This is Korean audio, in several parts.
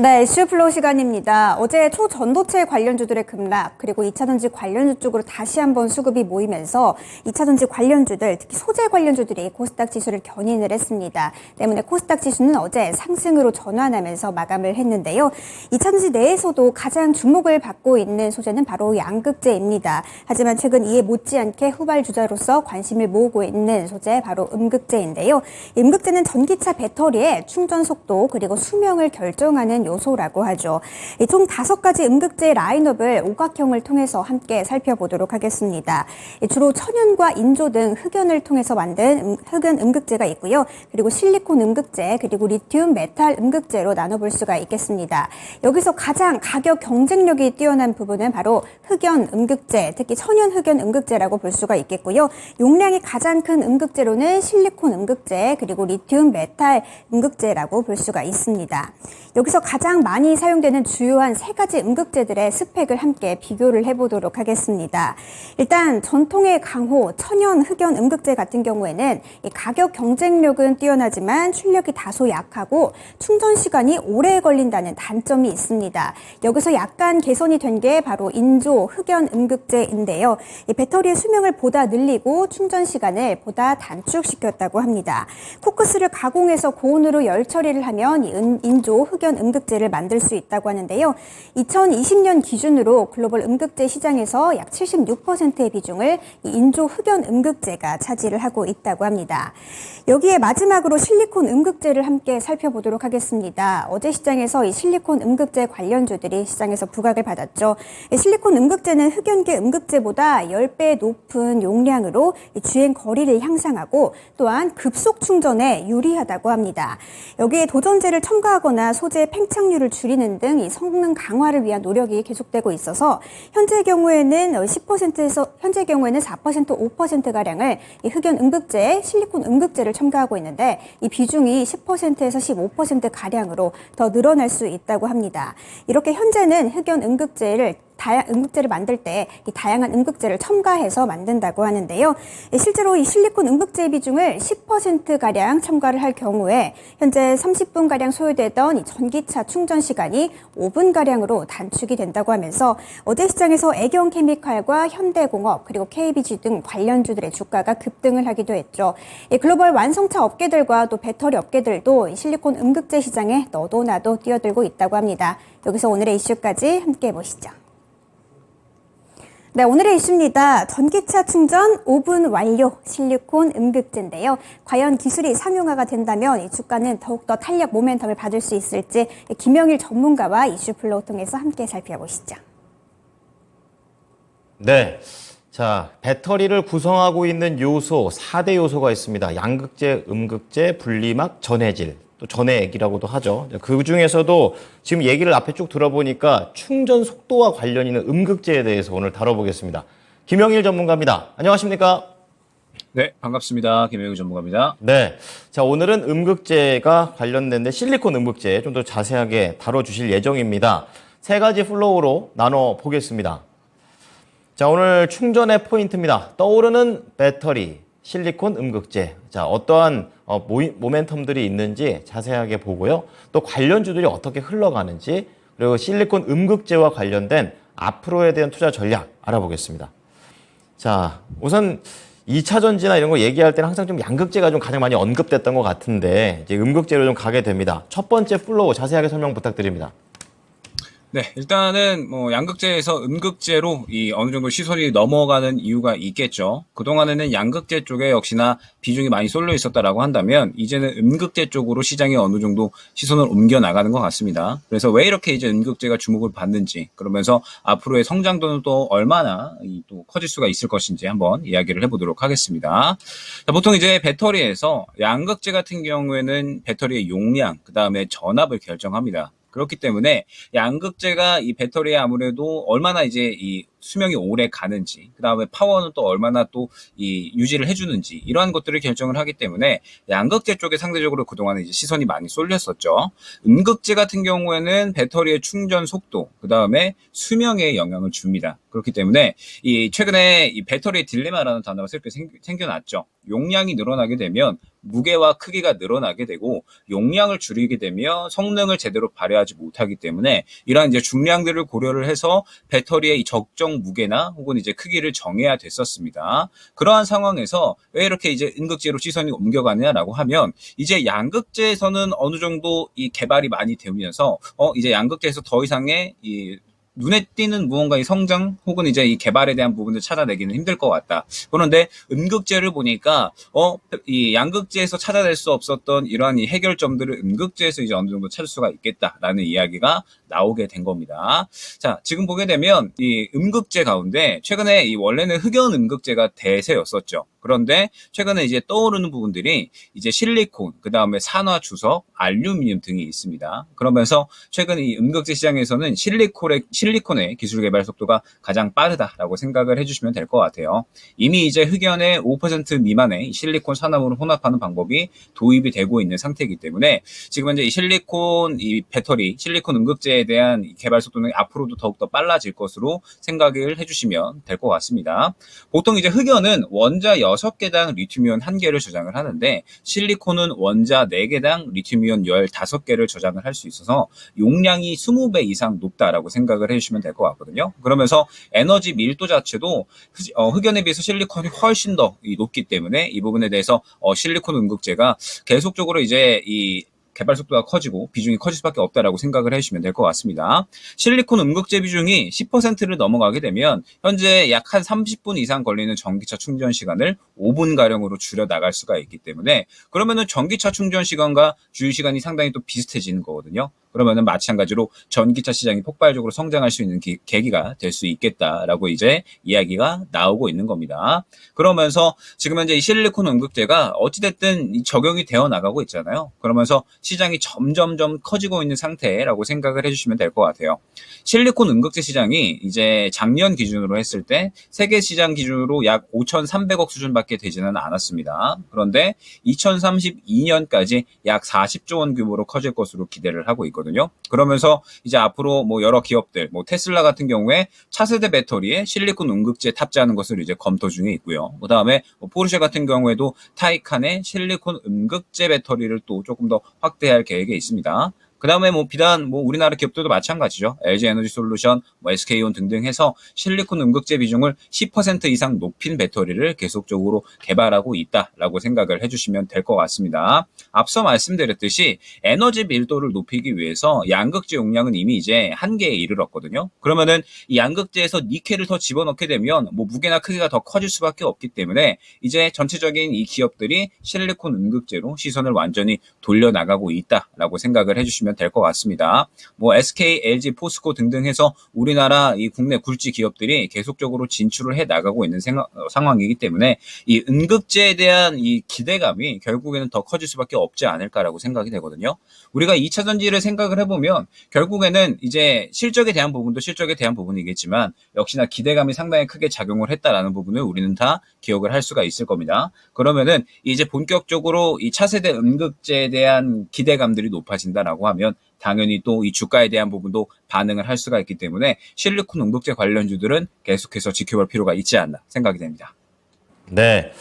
네, 이슈 플로우 시간입니다. 어제 초전도체 관련주들의 급락, 그리고 2차전지 관련주 쪽으로 다시 한번 수급이 모이면서 2차전지 관련주들, 특히 소재 관련주들이 코스닥 지수를 견인을 했습니다. 때문에 코스닥 지수는 어제 상승으로 전환하면서 마감을 했는데요. 2차전지 내에서도 가장 주목을 받고 있는 소재는 바로 양극재입니다. 하지만 최근 이에 못지않게 후발주자로서 관심을 모으고 있는 소재 바로 음극재인데요. 음극재는 전기차 배터리의 충전 속도 그리고 수명을 결정하는 요소라고 하죠. 총 5가지 음극재 라인업을 오각형을 통해서 함께 살펴보도록 하겠습니다. 주로 천연과 인조 등 흑연을 통해서 만든 흑연 음극재가 있고요. 그리고 실리콘 음극재, 그리고 리튬 메탈 음극재로 나눠볼 수가 있겠습니다. 여기서 가장 가격 경쟁력이 뛰어난 부분은 바로 흑연 음극재, 특히 천연 흑연 음극재라고 볼 수가 있겠고요. 용량이 가장 큰 음극재로는 실리콘 음극재, 그리고 리튬 메탈 음극재라고 볼 수가 있습니다. 여기서 가장 많이 사용되는 주요한 3가지 음극재들의 스펙을 함께 비교를 해보도록 하겠습니다. 일단 전통의 강호, 천연 흑연 음극재 같은 경우에는 이 가격 경쟁력은 뛰어나지만 출력이 다소 약하고 충전 시간이 오래 걸린다는 단점이 있습니다. 여기서 약간 개선이 된 게 바로 인조 흑연 음극재인데요. 이 배터리의 수명을 보다 늘리고 충전 시간을 보다 단축시켰다고 합니다. 코크스를 가공해서 고온으로 열 처리를 하면 이 인조 흑연 음극재를 만들 수 있다고 하는데요. 2020년 기준으로 글로벌 음극재 시장에서 약 76%의 비중을 이 인조 흑연 음극재가 차지를 하고 있다고 합니다. 여기에 마지막으로 실리콘 음극재를 함께 살펴보도록 하겠습니다. 어제 시장에서 이 실리콘 음극재 관련주들이 시장에서 부각을 받았죠. 실리콘 음극재는 흑연계 음극재보다 10배 높은 용량으로 주행 거리를 향상하고 또한 급속 충전에 유리하다고 합니다. 여기에 도전제를 첨가하거나 소재 팽창률을 줄이는 등 이 성능 강화를 위한 노력이 계속되고 있어서 현재 경우에는 4% 5%가량을 이 흑연 음극재, 실리콘 음극재를 첨가하고 있는데 이 비중이 10%에서 15%가량으로 더 늘어날 수 있다고 합니다. 이렇게 현재는 흑연 음극재를 만들 때 이 다양한 음극재를 첨가해서 만든다고 하는데요. 실제로 이 실리콘 음극재의 비중을 10%가량 첨가를 할 경우에 현재 30분가량 소요되던 이 전기차 충전 시간이 5분가량으로 단축이 된다고 하면서 어제 시장에서 애경케미칼과 현대공업 그리고 KBG 등 관련주들의 주가가 급등을 하기도 했죠. 글로벌 완성차 업계들과 또 배터리 업계들도 이 실리콘 음극재 시장에 너도 나도 뛰어들고 있다고 합니다. 여기서 오늘의 이슈까지 함께 보시죠. 네, 오늘의 이슈입니다. 전기차 충전 5분 완료 실리콘 음극재인데요. 과연 기술이 상용화가 된다면 이 주가는 더욱더 탄력 모멘텀을 받을 수 있을지 김영일 전문가와 이슈 플로우 통해서 함께 살펴보시죠. 네. 자, 배터리를 구성하고 있는 요소, 4대 요소가 있습니다. 양극재, 음극재, 분리막, 전해질. 또 전해액이라고도 하죠. 그 중에서도 지금 얘기를 앞에 쭉 들어보니까 충전 속도와 관련 있는 음극재에 대해서 오늘 다뤄보겠습니다. 김영일 전문가입니다. 안녕하십니까? 네, 반갑습니다. 김영일 전문가입니다. 네. 자, 오늘은 음극재가 관련된데 실리콘 음극재 좀 더 자세하게 다뤄주실 예정입니다. 3가지 플로우로 나눠보겠습니다. 자, 오늘 충전의 포인트입니다. 떠오르는 배터리, 실리콘 음극재. 자, 어떠한 모멘텀들이 있는지 자세하게 보고요. 또 관련주들이 어떻게 흘러가는지, 그리고 실리콘 음극재와 관련된 앞으로에 대한 투자 전략 알아보겠습니다. 자, 우선 2차 전지나 이런 거 얘기할 때는 항상 좀 양극재가 좀 가장 많이 언급됐던 것 같은데 이제 음극재로 좀 가게 됩니다. 첫 번째 플로우 자세하게 설명 부탁드립니다. 네, 일단은 양극재에서 음극재로 어느 정도 시선이 넘어가는 이유가 있겠죠. 그동안에는 양극재 쪽에 역시나 비중이 많이 쏠려 있었다라고 한다면 이제는 음극재 쪽으로 시장이 어느 정도 시선을 옮겨 나가는 것 같습니다. 그래서 왜 이렇게 이제 음극재가 주목을 받는지, 그러면서 앞으로의 성장도는 또 얼마나 또 커질 수가 있을 것인지 한번 이야기를 해보도록 하겠습니다. 자, 보통 이제 배터리에서 양극재 같은 경우에는 배터리의 용량, 그 다음에 전압을 결정합니다. 그렇기 때문에 양극재가 이 배터리에 아무래도 얼마나 이제 이 수명이 오래 가는지, 그 다음에 파워는 또 얼마나 또 이 유지를 해주는지, 이러한 것들을 결정을 하기 때문에 양극재 쪽에 상대적으로 그동안에 이제 시선이 많이 쏠렸었죠. 음극재 같은 경우에는 배터리의 충전 속도, 그 다음에 수명에 영향을 줍니다. 그렇기 때문에 최근에 이 배터리 딜레마라는 단어가 새롭게 생겨났죠. 용량이 늘어나게 되면 무게와 크기가 늘어나게 되고 용량을 줄이게 되면 성능을 제대로 발휘하지 못하기 때문에 이러한 이제 중량들을 고려를 해서 배터리의 이 적정 무게나 혹은 이제 크기를 정해야 됐었습니다. 그러한 상황에서 왜 이렇게 이제 음극재로 시선이 옮겨가느냐라고 하면 이제 양극재에서는 어느 정도 이 개발이 많이 되면서 이제 양극재에서 더 이상의 이 눈에 띄는 무언가의 성장 혹은 이제 이 개발에 대한 부분을 찾아내기는 힘들 것 같다. 그런데 음극재를 보니까 이 양극재에서 찾아낼 수 없었던 이러한 이 해결점들을 음극재에서 이제 어느 정도 찾을 수가 있겠다라는 이야기가 나오게 된 겁니다. 자, 지금 보게 되면 이 음극재 가운데 최근에 이 원래는 흑연 음극재가 대세였었죠. 그런데 최근에 이제 떠오르는 부분들이 이제 실리콘, 그 다음에 산화 주석, 알루미늄 등이 있습니다. 그러면서 최근 이 음극재 시장에서는 실리콘의 기술 개발 속도가 가장 빠르다라고 생각을 해주시면 될 것 같아요. 이미 이제 흑연의 5% 미만의 실리콘 산화물을 혼합하는 방법이 도입이 되고 있는 상태이기 때문에 지금 현재 이 실리콘 이 배터리, 실리콘 음극재에 대한 개발 속도는 앞으로도 더욱더 빨라질 것으로 생각을 해주시면 될 것 같습니다. 보통 이제 흑연은 원자 6개당 리튬이온 1개를 저장을 하는데 실리콘은 원자 4개당 리튬이온 15개를 저장을 할 수 있어서 용량이 20배 이상 높다라고 생각을 해주시면 될 것 같거든요. 그러면서 에너지 밀도 자체도 흑연에 비해서 실리콘이 훨씬 더 높기 때문에 이 부분에 대해서 실리콘 음극재가 계속적으로 이제 이 개발 속도가 커지고 비중이 커질 수밖에 없다라고 생각을 해주시면 될 것 같습니다. 실리콘 음극재 비중이 10%를 넘어가게 되면 현재 약 한 30분 이상 걸리는 전기차 충전 시간을 5분가량으로 줄여 나갈 수가 있기 때문에 그러면은 전기차 충전 시간과 주유 시간이 상당히 또 비슷해지는 거거든요. 그러면은 마찬가지로 전기차 시장이 폭발적으로 성장할 수 있는 계기가 될 수 있겠다라고 이제 이야기가 나오고 있는 겁니다. 그러면서 지금 현재 이 실리콘 음극재가 어찌됐든 적용이 되어 나가고 있잖아요. 그러면서 시장이 점점점 커지고 있는 상태라고 생각을 해주시면 될 것 같아요. 실리콘 음극재 시장이 이제 작년 기준으로 했을 때 세계 시장 기준으로 약 5,300억 수준밖에 되지는 않았습니다. 그런데 2032년까지 약 40조 원 규모로 커질 것으로 기대를 하고 있거든요. 그러면서 이제 앞으로 뭐 여러 기업들, 뭐 테슬라 같은 경우에 차세대 배터리에 실리콘 음극재 탑재하는 것을 이제 검토 중에 있고요. 그 다음에 포르쉐 같은 경우에도 타이칸의 실리콘 음극재 배터리를 또 조금 더 확대할 계획에 있습니다. 그 다음에 비단 우리나라 기업들도 마찬가지죠. LG 에너지 솔루션, SK온 등등 해서 실리콘 음극재 비중을 10% 이상 높인 배터리를 계속적으로 개발하고 있다라고 생각을 해주시면 될 것 같습니다. 앞서 말씀드렸듯이 에너지 밀도를 높이기 위해서 양극재 용량은 이미 이제 한계에 이르렀거든요. 그러면은 이 양극재에서 니켈을 더 집어넣게 되면 무게나 크기가 더 커질 수밖에 없기 때문에 이제 전체적인 이 기업들이 실리콘 음극재로 시선을 완전히 돌려나가고 있다라고 생각을 해주시면 될 것 같습니다. SK, LG, 포스코 등등 해서 우리나라 이 국내 굴지 기업들이 계속적으로 진출을 해 나가고 있는 상황이기 때문에 이 음극재에 대한 이 기대감이 결국에는 더 커질 수밖에 없지 않을까라고 생각이 되거든요. 우리가 2차 전지를 생각을 해보면 결국에는 이제 실적에 대한 부분도 실적에 대한 부분이겠지만 역시나 기대감이 상당히 크게 작용을 했다라는 부분을 우리는 다 기억을 할 수가 있을 겁니다. 그러면은 이제 본격적으로 이 차세대 음극재에 대한 기대감들이 높아진다라고 하면 당연히 또 이 주가에 대한 부분도 반응을 할 수가 있기 때문에 실리콘 음극재 관련주들은 계속해서 지켜볼 필요가 있지 않나 생각이 됩니다. 네.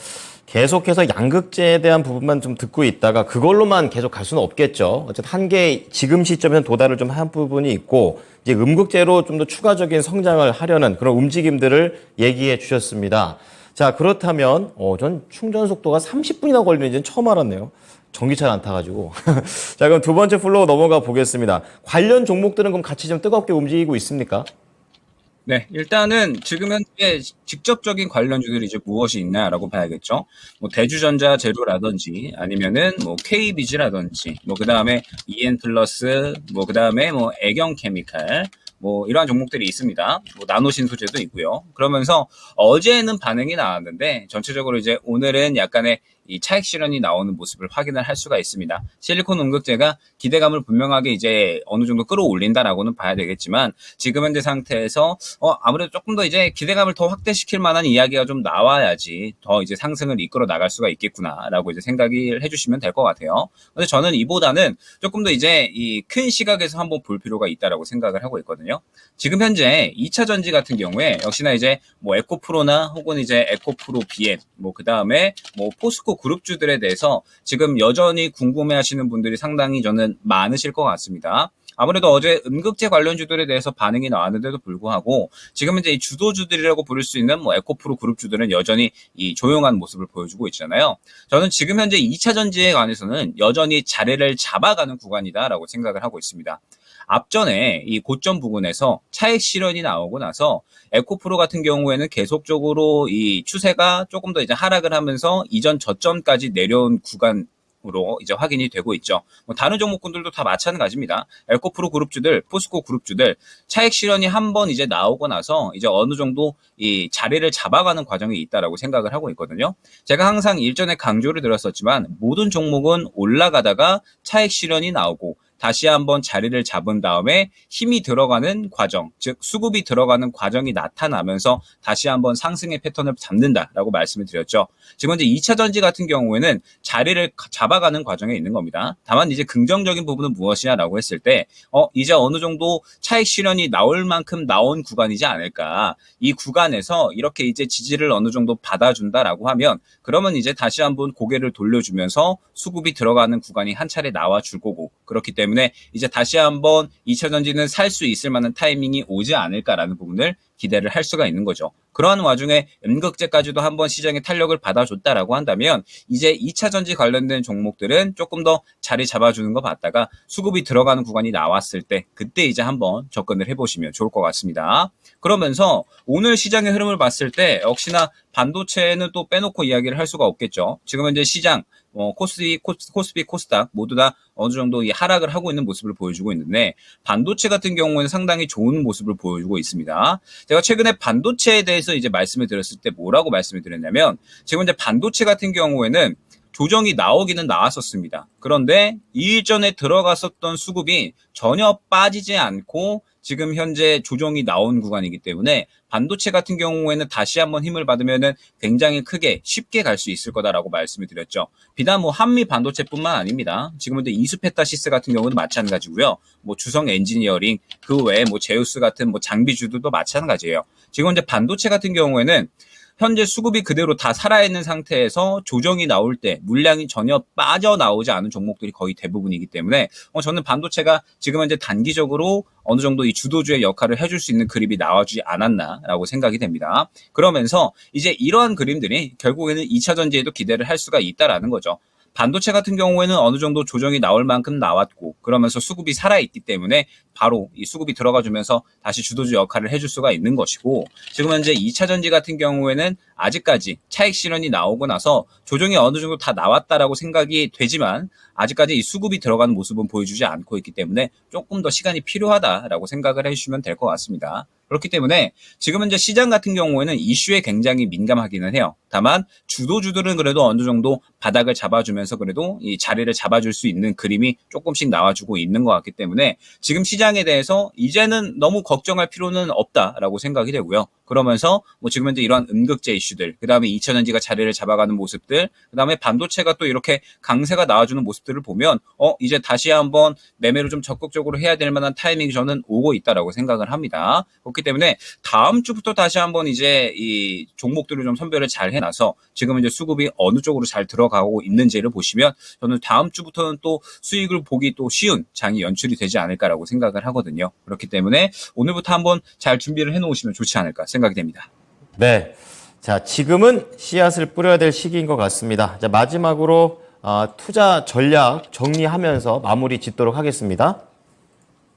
계속해서 양극재에 대한 부분만 좀 듣고 있다가 그걸로만 계속 갈 수는 없겠죠. 어쨌든 한계 지금 시점에서는 도달을 좀 한 부분이 있고 이제 음극재로 좀 더 추가적인 성장을 하려는 그런 움직임들을 얘기해 주셨습니다. 자, 그렇다면 전 충전 속도가 30분이나 걸리는지는 처음 알았네요. 전기차를 안 타가지고. 자, 그럼 두 번째 플로우 넘어가 보겠습니다. 관련 종목들은 그럼 같이 좀 뜨겁게 움직이고 있습니까? 네, 일단은 지금 현재 직접적인 관련주들이 이제 무엇이 있나라고 봐야겠죠. 대주전자 재료라든지 아니면은 KBG라든지 그다음에 EN플러스 그다음에 애경 케미칼 이러한 종목들이 있습니다. 나노신 소재도 있고요. 그러면서 어제는 반응이 나왔는데 전체적으로 이제 오늘은 약간의 이 차익 실현이 나오는 모습을 확인을 할 수가 있습니다. 실리콘 음극재가 기대감을 분명하게 이제 어느 정도 끌어올린다라고는 봐야 되겠지만 지금 현재 상태에서 아무래도 조금 더 이제 기대감을 더 확대시킬 만한 이야기가 좀 나와야지 더 이제 상승을 이끌어 나갈 수가 있겠구나라고 이제 생각을 해주시면 될 것 같아요. 근데 저는 이보다는 조금 더 이제 이 큰 시각에서 한번 볼 필요가 있다라고 생각을 하고 있거든요. 지금 현재 2차 전지 같은 경우에 역시나 이제 에코프로나 혹은 이제 에코프로 BM 그 다음에 포스코 그룹주들에 대해서 지금 여전히 궁금해하시는 분들이 상당히 저는 많으실 것 같습니다. 아무래도 어제 음극재 관련주들에 대해서 반응이 나왔는데도 불구하고 지금 이제 이 주도주들이라고 부를 수 있는 뭐 에코프로 그룹주들은 여전히 이 조용한 모습을 보여주고 있잖아요. 저는 지금 현재 2차 전지에 관해서는 여전히 자리를 잡아가는 구간이다라고 생각을 하고 있습니다. 앞전에 이 고점 부근에서 차익 실현이 나오고 나서 에코프로 같은 경우에는 계속적으로 이 추세가 조금 더 이제 하락을 하면서 이전 저점까지 내려온 구간으로 이제 확인이 되고 있죠. 뭐 다른 종목군들도 다 마찬가지입니다. 에코프로 그룹주들, 포스코 그룹주들 차익 실현이 한번 이제 나오고 나서 이제 어느 정도 이 자리를 잡아가는 과정이 있다라고 생각을 하고 있거든요. 제가 항상 일전에 강조를 드렸었지만 모든 종목은 올라가다가 차익 실현이 나오고 다시 한번 자리를 잡은 다음에 힘이 들어가는 과정, 즉 수급이 들어가는 과정이 나타나면서 다시 한번 상승의 패턴을 잡는다라고 말씀을 드렸죠. 지금 이제 2차 전지 같은 경우에는 자리를 잡아가는 과정에 있는 겁니다. 다만 이제 긍정적인 부분은 무엇이냐라고 했을 때 이제 어느 정도 차익 실현이 나올 만큼 나온 구간이지 않을까. 이 구간에서 이렇게 이제 지지를 어느 정도 받아준다라고 하면 그러면 이제 다시 한번 고개를 돌려주면서 수급이 들어가는 구간이 한 차례 나와줄 거고 그렇기 때문에 이제 다시 한번 2차 전지는 살 수 있을 만한 타이밍이 오지 않을까라는 부분을 기대를 할 수가 있는 거죠. 그러한 와중에 음극재까지도 한번 시장에 탄력을 받아줬다라고 한다면 이제 2차 전지 관련된 종목들은 조금 더 자리 잡아주는 거 봤다가 수급이 들어가는 구간이 나왔을 때 그때 이제 한번 접근을 해보시면 좋을 것 같습니다. 그러면서 오늘 시장의 흐름을 봤을 때 역시나 반도체는 또 빼놓고 이야기를 할 수가 없겠죠. 지금 현재 시장 코스피, 코스닥 모두 다 어느 정도 이 하락을 하고 있는 모습을 보여주고 있는데 반도체 같은 경우에는 상당히 좋은 모습을 보여주고 있습니다. 제가 최근에 반도체에 대해서 이제 말씀을 드렸을 때 뭐라고 말씀을 드렸냐면 지금 이제 반도체 같은 경우에는 조정이 나오기는 나왔었습니다. 그런데 이전에 들어갔었던 수급이 전혀 빠지지 않고 지금 현재 조정이 나온 구간이기 때문에 반도체 같은 경우에는 다시 한번 힘을 받으면은 굉장히 크게 쉽게 갈 수 있을 거다라고 말씀을 드렸죠. 비단 뭐 한미 반도체뿐만 아닙니다. 지금 현재 이수페타시스 같은 경우도 마찬가지고요. 뭐 주성 엔지니어링 그 외에 뭐 제우스 같은 뭐 장비주들도 마찬가지예요. 지금 현재 반도체 같은 경우에는 현재 수급이 그대로 다 살아있는 상태에서 조정이 나올 때 물량이 전혀 빠져나오지 않은 종목들이 거의 대부분이기 때문에 저는 반도체가 지금 현재 단기적으로 어느 정도 이 주도주의 역할을 해줄 수 있는 그림이 나와주지 않았나라고 생각이 됩니다. 그러면서 이제 이러한 그림들이 결국에는 2차 전지에도 기대를 할 수가 있다라는 거죠. 반도체 같은 경우에는 어느 정도 조정이 나올 만큼 나왔고 그러면서 수급이 살아있기 때문에 바로 이 수급이 들어가주면서 다시 주도주 역할을 해줄 수가 있는 것이고 지금 현재 2차 전지 같은 경우에는 아직까지 차익 실현이 나오고 나서 조정이 어느 정도 다 나왔다라고 생각이 되지만 아직까지 이 수급이 들어가는 모습은 보여주지 않고 있기 때문에 조금 더 시간이 필요하다라고 생각을 해주시면 될 것 같습니다. 그렇기 때문에 지금 현재 시장 같은 경우에는 이슈에 굉장히 민감하기는 해요. 다만 주도주들은 그래도 어느 정도 바닥을 잡아주면서 그래도 이 자리를 잡아줄 수 있는 그림이 조금씩 나와주고 있는 것 같기 때문에 지금 시장에 대해서 이제는 너무 걱정할 필요는 없다라고 생각이 되고요. 그러면서 뭐 지금 현재 이러한 음극재 이슈들, 그 다음에 2차 전지가 자리를 잡아가는 모습들, 그 다음에 반도체가 또 이렇게 강세가 나와주는 모습들을 보면 이제 다시 한번 매매를 좀 적극적으로 해야 될 만한 타이밍이 저는 오고 있다라고 생각을 합니다. 그렇기 때문에 다음 주부터 다시 한번 이제 이 종목들을 좀 선별을 잘 해놔서 지금 이제 수급이 어느 쪽으로 잘 들어가고 있는지를 보시면 저는 다음 주부터는 또 수익을 보기 또 쉬운 장이 연출이 되지 않을까라고 생각을 하거든요. 그렇기 때문에 오늘부터 한번 잘 준비를 해놓으시면 좋지 않을까 생각이 됩니다. 네. 자, 지금은 씨앗을 뿌려야 될 시기인 것 같습니다. 자, 마지막으로 투자 전략 정리하면서 마무리 짓도록 하겠습니다.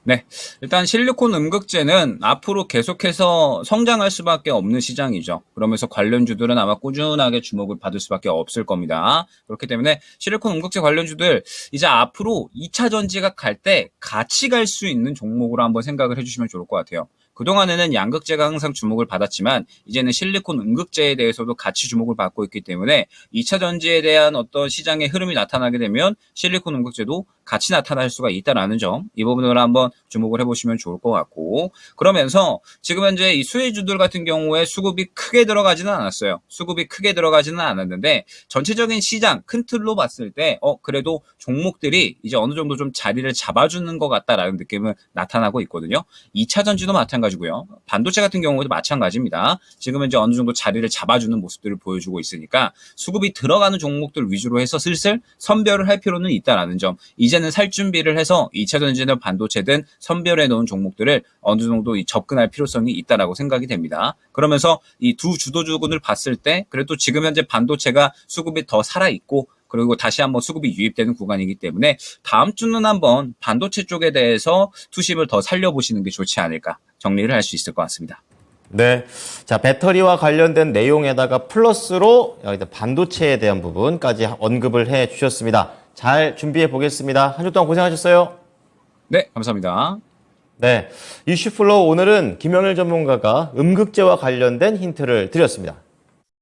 네. 일단 실리콘 음극재는 앞으로 계속해서 성장할 수밖에 없는 시장이죠. 그러면서 관련주들은 아마 꾸준하게 주목을 받을 수밖에 없을 겁니다. 그렇기 때문에 실리콘 음극재 관련주들 이제 앞으로 2차 전지가 갈 때 같이 갈 수 있는 종목으로 한번 생각을 해주시면 좋을 것 같아요. 그동안에는 양극재가 항상 주목을 받았지만 이제는 실리콘 음극재에 대해서도 같이 주목을 받고 있기 때문에 2차 전지에 대한 어떤 시장의 흐름이 나타나게 되면 실리콘 음극재도 같이 나타날 수가 있다라는 점, 이 부분을 한번 주목을 해보시면 좋을 것 같고, 그러면서 지금 현재 이 수혜주들 같은 경우에 수급이 크게 들어가지는 않았어요. 수급이 크게 들어가지는 않았는데 전체적인 시장 큰 틀로 봤을 때 그래도 종목들이 이제 어느 정도 좀 자리를 잡아주는 것 같다라는 느낌은 나타나고 있거든요. 2차 전지도 마찬가지고요. 반도체 같은 경우도 마찬가지입니다. 지금 현재 어느 정도 자리를 잡아주는 모습들을 보여주고 있으니까 수급이 들어가는 종목들 위주로 해서 슬슬 선별을 할 필요는 있다라는 점, 이제는 살 준비를 해서 2차 전지든 반도체든 선별해 놓은 종목들을 어느 정도 접근할 필요성이 있다라고 생각이 됩니다. 그러면서 이 두 주도주군을 봤을 때 그래도 지금 현재 반도체가 수급이 더 살아있고, 그리고 다시 한번 수급이 유입되는 구간이기 때문에 다음 주는 한번 반도체 쪽에 대해서 투심을 더 살려보시는 게 좋지 않을까, 정리를 할 수 있을 것 같습니다. 네. 자, 배터리와 관련된 내용에다가 플러스로 반도체에 대한 부분까지 언급을 해 주셨습니다. 잘 준비해 보겠습니다. 한 주 동안 고생하셨어요. 네, 감사합니다. 네. 이슈플로우 오늘은 김영일 전문가가 음극재와 관련된 힌트를 드렸습니다.